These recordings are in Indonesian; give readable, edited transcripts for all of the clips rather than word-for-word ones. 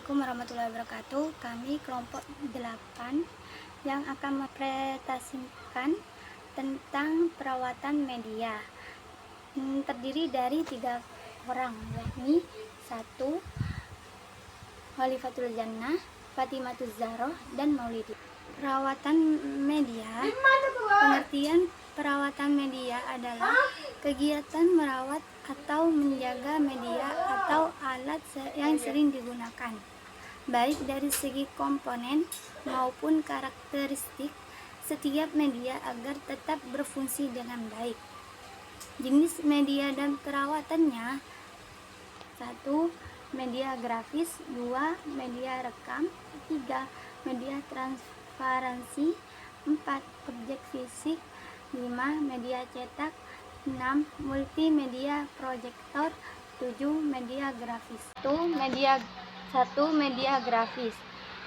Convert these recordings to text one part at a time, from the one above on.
Assalamualaikum warahmatullahi wabarakatuh. Kami kelompok 8 yang akan mempresentasikan tentang perawatan media. Terdiri dari 3 orang, yakni 1. Khalifatul Jannah, Fatimatul Zahroh, dan Maulidi. Perawatan media. Pengertian perawatan media adalah kegiatan merawat atau menjaga media atau alat yang sering digunakan, baik dari segi komponen maupun karakteristik setiap media agar tetap berfungsi dengan baik. Jenis media dan perawatannya: 1. Media grafis, 2. Media rekam, 3. Media transparansi, 4. Objek fisik, 5. Media cetak, 6. Multimedia proyektor, 7. Media grafis. 1. Media grafis.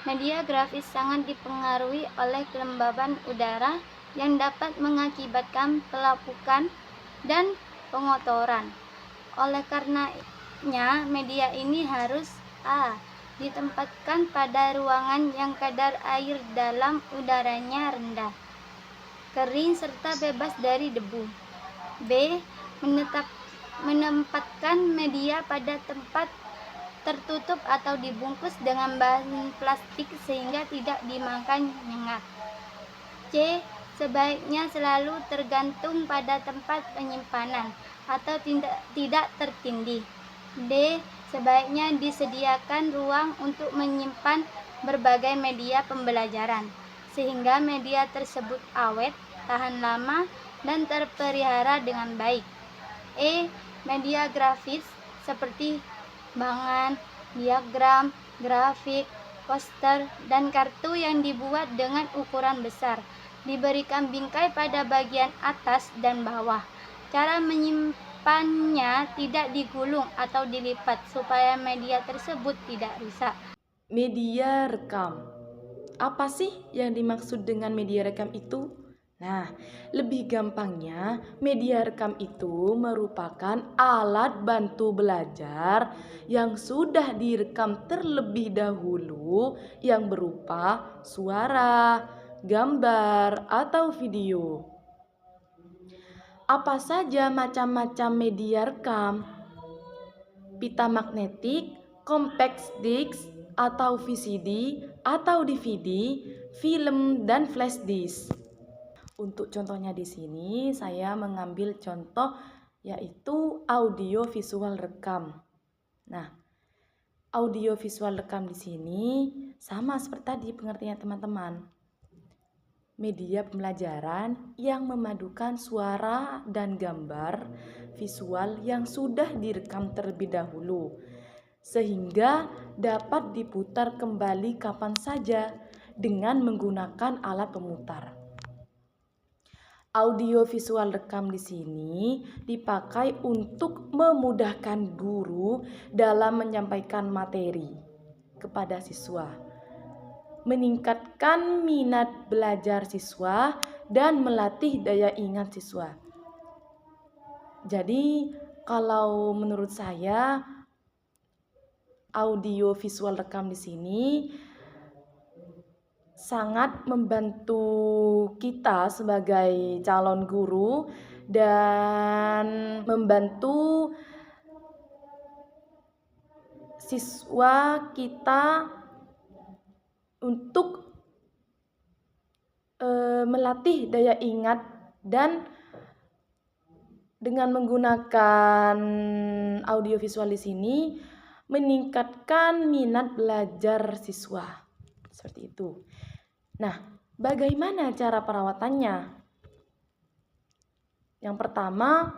Media grafis sangat dipengaruhi oleh kelembaban udara yang dapat mengakibatkan pelapukan dan pengotoran. Oleh karenanya, media ini harus A. Ditempatkan pada ruangan yang kadar air dalam udaranya rendah, kering serta bebas dari debu. B. Menempatkan media pada tempat tertutup atau dibungkus dengan bahan plastik sehingga tidak dimakan nyengat. C. Sebaiknya selalu tergantung pada tempat penyimpanan atau tidak tertindih. D. Sebaiknya disediakan ruang untuk menyimpan berbagai media pembelajaran, sehingga media tersebut awet, tahan lama, dan terpelihara dengan baik. E. Media grafis seperti bangan, diagram, grafik, poster, dan kartu yang dibuat dengan ukuran besar diberikan bingkai pada bagian atas dan bawah. Cara menyimpannya tidak digulung atau dilipat supaya media tersebut tidak rusak. Media rekam. Apa sih yang dimaksud dengan media rekam itu? Nah, lebih gampangnya, media rekam itu merupakan alat bantu belajar yang sudah direkam terlebih dahulu yang berupa suara, gambar, atau video. Apa saja macam-macam media rekam? Pita magnetik, compact disc, atau VCD, atau DVD, film, dan flash disk. Untuk contohnya di sini saya mengambil contoh yaitu audio visual rekam. Nah, audio visual rekam di sini sama seperti tadi pengertiannya teman-teman. Media pembelajaran yang memadukan suara dan gambar visual yang sudah direkam terlebih dahulu, sehingga dapat diputar kembali kapan saja dengan menggunakan alat pemutar. Audio visual rekam di sini dipakai untuk memudahkan guru dalam menyampaikan materi kepada siswa, meningkatkan minat belajar siswa, dan melatih daya ingat siswa. Jadi, kalau menurut saya, audio visual rekam di sini sangat membantu kita sebagai calon guru dan membantu siswa kita untuk melatih daya ingat dan dengan menggunakan audiovisual di sini meningkatkan minat belajar siswa. Seperti itu. Nah, bagaimana cara perawatannya? Yang pertama,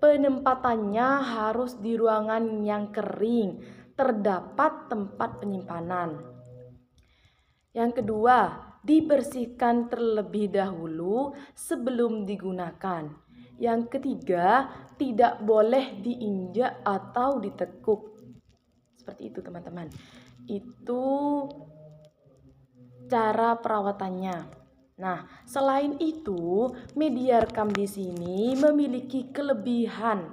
penempatannya harus di ruangan yang kering, terdapat tempat penyimpanan. Yang kedua, dibersihkan terlebih dahulu sebelum digunakan. Yang ketiga, tidak boleh diinjak atau ditekuk. Seperti itu, teman-teman. Itu cara perawatannya. Nah, selain itu, media rekam di sini memiliki kelebihan.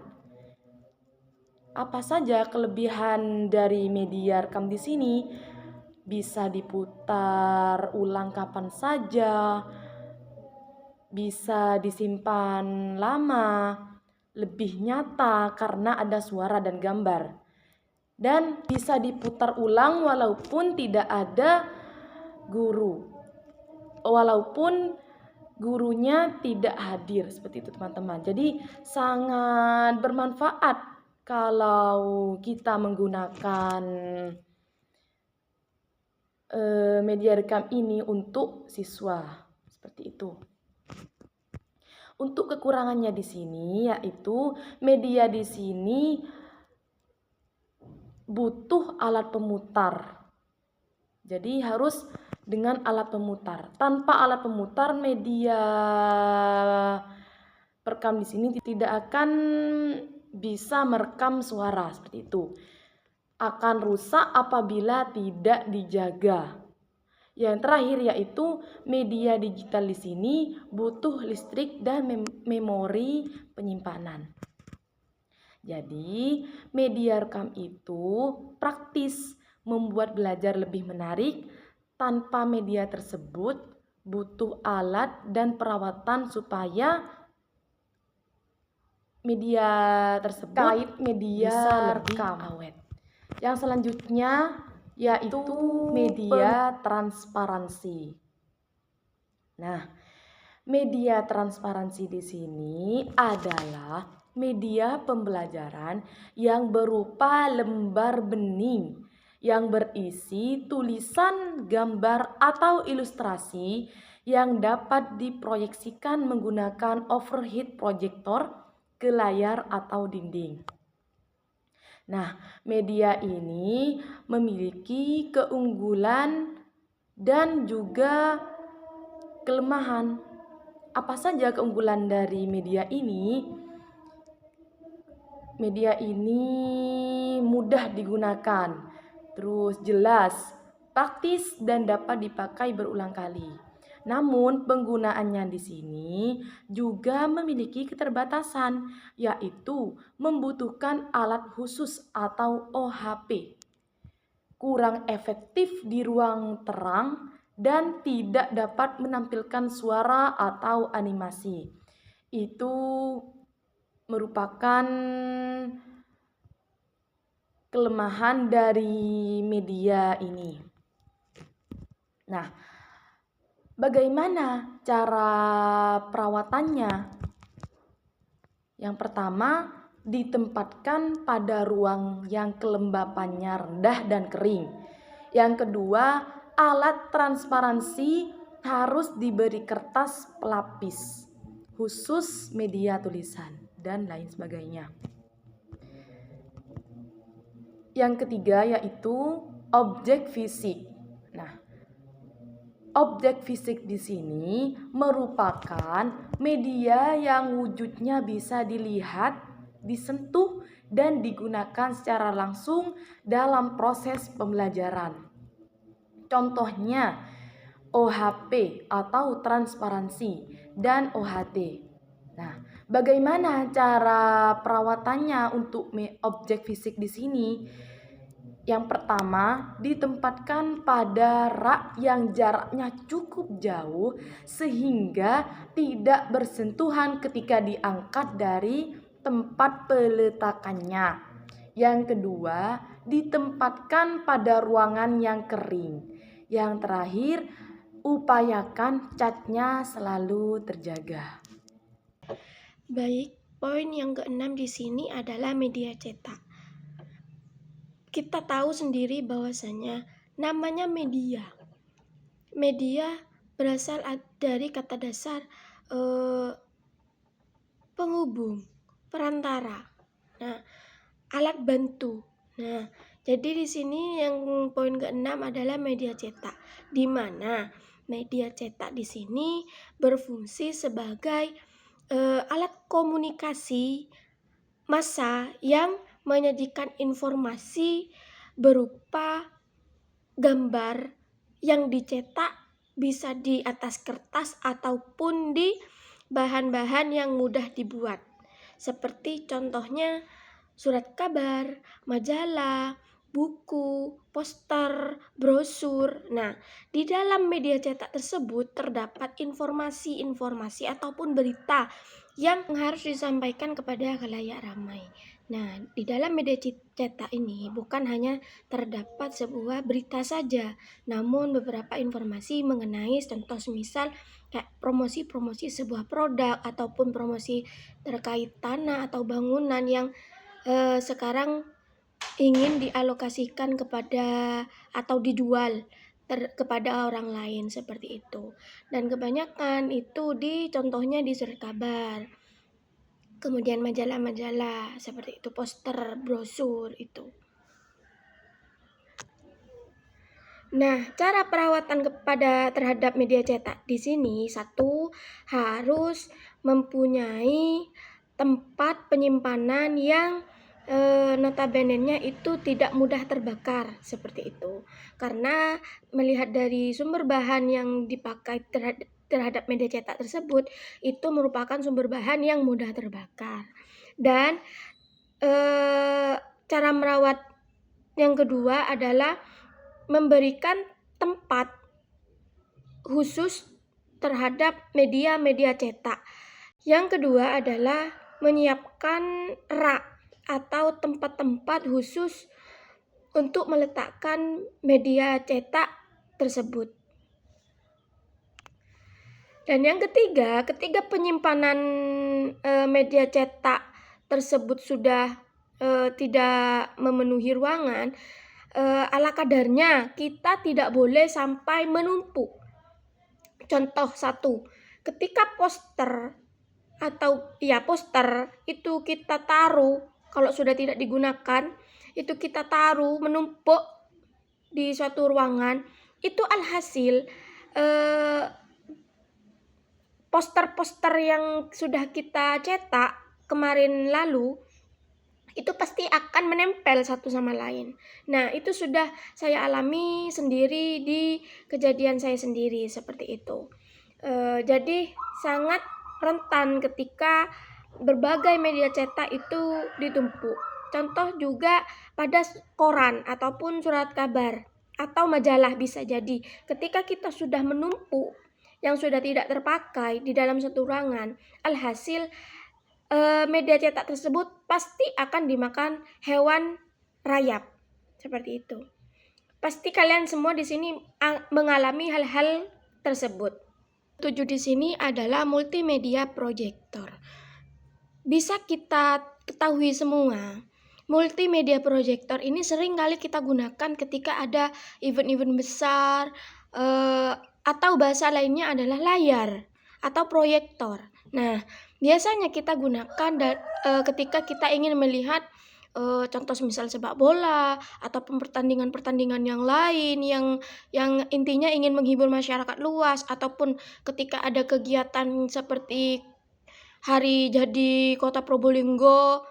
Apa saja kelebihan dari media rekam di sini? Bisa diputar ulang kapan saja, bisa disimpan lama, lebih nyata karena ada suara dan gambar. Dan bisa diputar ulang walaupun tidak ada guru. Walaupun gurunya tidak hadir, seperti itu teman-teman. Jadi sangat bermanfaat kalau kita menggunakan media rekam ini untuk siswa, seperti itu. Untuk kekurangannya di sini yaitu media di sini butuh alat pemutar. Jadi harus dengan alat pemutar. Tanpa alat pemutar media perekam di sini tidak akan bisa merekam suara, seperti itu. Akan rusak apabila tidak dijaga. Yang terakhir yaitu media digital di sini butuh listrik dan memori penyimpanan. Jadi, media rekam itu praktis, membuat belajar lebih menarik. Tanpa media tersebut butuh alat dan perawatan supaya media tersebut bisa lebih awet. Yang selanjutnya yaitu media transparansi. Nah, media transparansi di sini adalah media pembelajaran yang berupa lembar bening yang berisi tulisan, gambar, atau ilustrasi yang dapat diproyeksikan menggunakan overhead projector ke layar atau dinding. Nah, media ini memiliki keunggulan dan juga kelemahan. Apa saja keunggulan dari media ini? Media ini mudah digunakan, terus jelas, praktis, dan dapat dipakai berulang kali. Namun penggunaannya di sini juga memiliki keterbatasan, yaitu membutuhkan alat khusus atau OHP. Kurang efektif di ruang terang dan tidak dapat menampilkan suara atau animasi. Itu merupakan kelemahan dari media ini. Nah, bagaimana cara perawatannya? Yang pertama, ditempatkan pada ruang yang kelembapannya rendah dan kering. Yang kedua, alat transparansi harus diberi kertas pelapis khusus media tulisan dan lain sebagainya. Yang ketiga yaitu objek fisik. Nah, objek fisik di sini merupakan media yang wujudnya bisa dilihat, disentuh, dan digunakan secara langsung dalam proses pembelajaran. Contohnya OHP atau transparansi dan OHT. Nah, bagaimana cara perawatannya untuk objek fisik di sini? Yang pertama, ditempatkan pada rak yang jaraknya cukup jauh sehingga tidak bersentuhan ketika diangkat dari tempat peletakannya. Yang kedua, ditempatkan pada ruangan yang kering. Yang terakhir, upayakan catnya selalu terjaga. Baik, poin yang keenam di sini adalah media cetak. Kita tahu sendiri bahwasanya namanya media. Media berasal dari kata dasar penghubung, perantara. Nah, alat bantu. Nah, jadi di sini yang poin keenam adalah media cetak, di mana media cetak di sini berfungsi sebagai alat komunikasi massa yang menyajikan informasi berupa gambar yang dicetak bisa di atas kertas ataupun di bahan-bahan yang mudah dibuat. Seperti contohnya surat kabar, majalah, buku, poster, brosur. Nah, di dalam media cetak tersebut terdapat informasi-informasi ataupun berita yang harus disampaikan kepada khalayak ramai. Nah, di dalam media cetak ini bukan hanya terdapat sebuah berita saja, namun beberapa informasi mengenai contoh semisal kayak promosi-promosi sebuah produk ataupun promosi terkait tanah atau bangunan yang sekarang ingin dialokasikan kepada atau dijual kepada orang lain seperti itu. Dan kebanyakan itu contohnya di surat kabar. Kemudian majalah-majalah seperti itu, poster, brosur itu. Nah, cara perawatan terhadap media cetak di sini satu, harus mempunyai tempat penyimpanan yang notabene-nya itu tidak mudah terbakar seperti itu. Karena melihat dari sumber bahan yang dipakai terhadap media cetak tersebut itu merupakan sumber bahan yang mudah terbakar. Dan cara merawat yang kedua adalah memberikan tempat khusus terhadap media-media cetak. Yang kedua adalah menyiapkan rak atau tempat-tempat khusus untuk meletakkan media cetak tersebut. Dan yang ketiga, ketika penyimpanan media cetak tersebut sudah tidak memenuhi ruangan, ala kadarnya kita tidak boleh sampai menumpuk. Contoh satu, ketika poster itu kita taruh, kalau sudah tidak digunakan, itu kita taruh menumpuk di suatu ruangan, itu alhasil poster-poster yang sudah kita cetak kemarin lalu itu pasti akan menempel satu sama lain. Nah, itu sudah saya alami sendiri di kejadian saya sendiri seperti itu. Jadi sangat rentan ketika berbagai media cetak itu ditumpuk. Contoh juga pada koran ataupun surat kabar atau majalah bisa jadi. Ketika kita sudah menumpuk yang sudah tidak terpakai di dalam satu ruangan, alhasil media cetak tersebut pasti akan dimakan hewan rayap seperti itu. Pasti kalian semua di sini mengalami hal-hal tersebut. Tujuh di sini adalah multimedia projector. Bisa kita ketahui semua, multimedia projector ini sering kali kita gunakan ketika ada event-event besar atau bahasa lainnya adalah layar atau proyektor. Nah, biasanya kita gunakan ketika kita ingin melihat contoh misal sepak bola ataupun pertandingan-pertandingan yang lain yang intinya ingin menghibur masyarakat luas, ataupun ketika ada kegiatan seperti hari jadi Kota Probolinggo,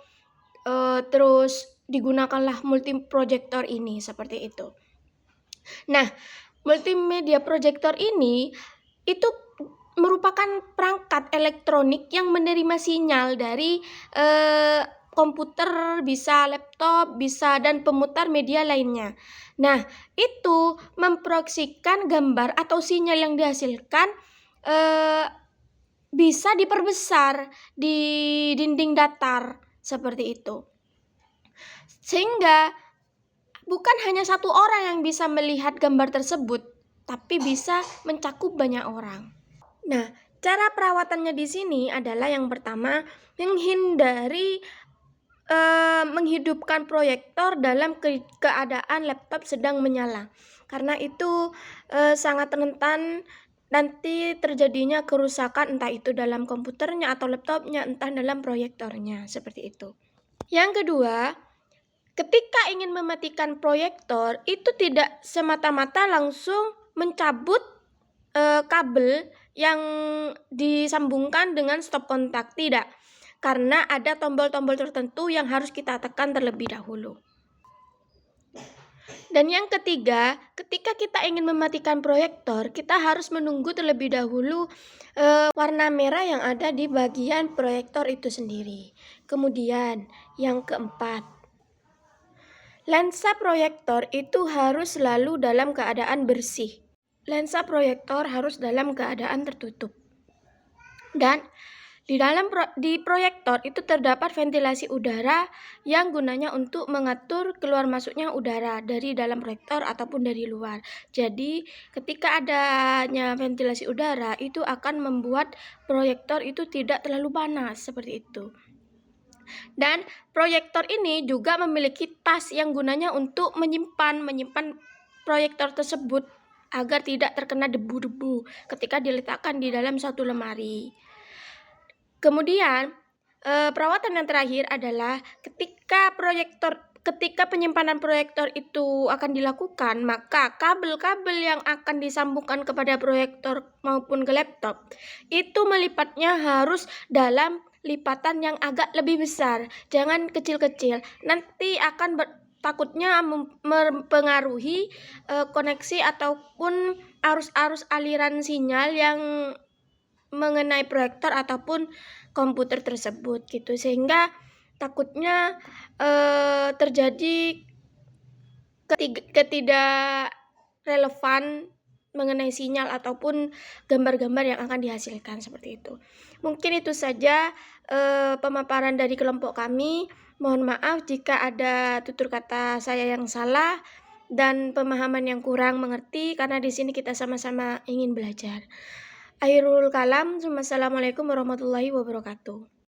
terus digunakanlah multiprojektor ini seperti itu. Nah, multimedia projector ini itu merupakan perangkat elektronik yang menerima sinyal dari komputer, bisa laptop, bisa dan pemutar media lainnya. Nah, itu memproyeksikan gambar atau sinyal yang dihasilkan bisa diperbesar di dinding datar seperti itu. Sehingga bukan hanya satu orang yang bisa melihat gambar tersebut, tapi bisa mencakup banyak orang. Nah, cara perawatannya di sini adalah yang pertama, menghidupkan proyektor dalam keadaan laptop sedang menyala. Karena itu sangat rentan nanti terjadinya kerusakan, entah itu dalam komputernya atau laptopnya, entah dalam proyektornya, seperti itu. Yang kedua, ketika ingin mematikan proyektor, itu tidak semata-mata langsung mencabut kabel yang disambungkan dengan stop kontak, tidak. Karena ada tombol-tombol tertentu yang harus kita tekan terlebih dahulu. Dan yang ketiga, ketika kita ingin mematikan proyektor, kita harus menunggu terlebih dahulu warna merah yang ada di bagian proyektor itu sendiri. Kemudian yang keempat, lensa proyektor itu harus selalu dalam keadaan bersih. Lensa proyektor harus dalam keadaan tertutup. Dan di proyektor itu terdapat ventilasi udara yang gunanya untuk mengatur keluar masuknya udara dari dalam proyektor ataupun dari luar. Jadi, ketika adanya ventilasi udara itu akan membuat proyektor itu tidak terlalu panas seperti itu. Dan proyektor ini juga memiliki tas yang gunanya untuk menyimpan proyektor tersebut agar tidak terkena debu-debu ketika diletakkan di dalam suatu lemari. Kemudian, perawatan yang terakhir adalah ketika penyimpanan proyektor itu akan dilakukan, maka kabel-kabel yang akan disambungkan kepada proyektor maupun ke laptop itu melipatnya harus dalam lipatan yang agak lebih besar, jangan kecil-kecil. Nanti akan takutnya mempengaruhi koneksi ataupun arus-arus aliran sinyal yang mengenai proyektor ataupun komputer tersebut gitu, sehingga takutnya terjadi ketidak relevan mengenai sinyal ataupun gambar-gambar yang akan dihasilkan seperti itu. Mungkin itu saja pemaparan dari kelompok kami. Mohon maaf jika ada tutur kata saya yang salah dan pemahaman yang kurang mengerti, karena di sini kita sama-sama ingin belajar. Akhirul kalam, wassalamualaikum warahmatullahi wabarakatuh.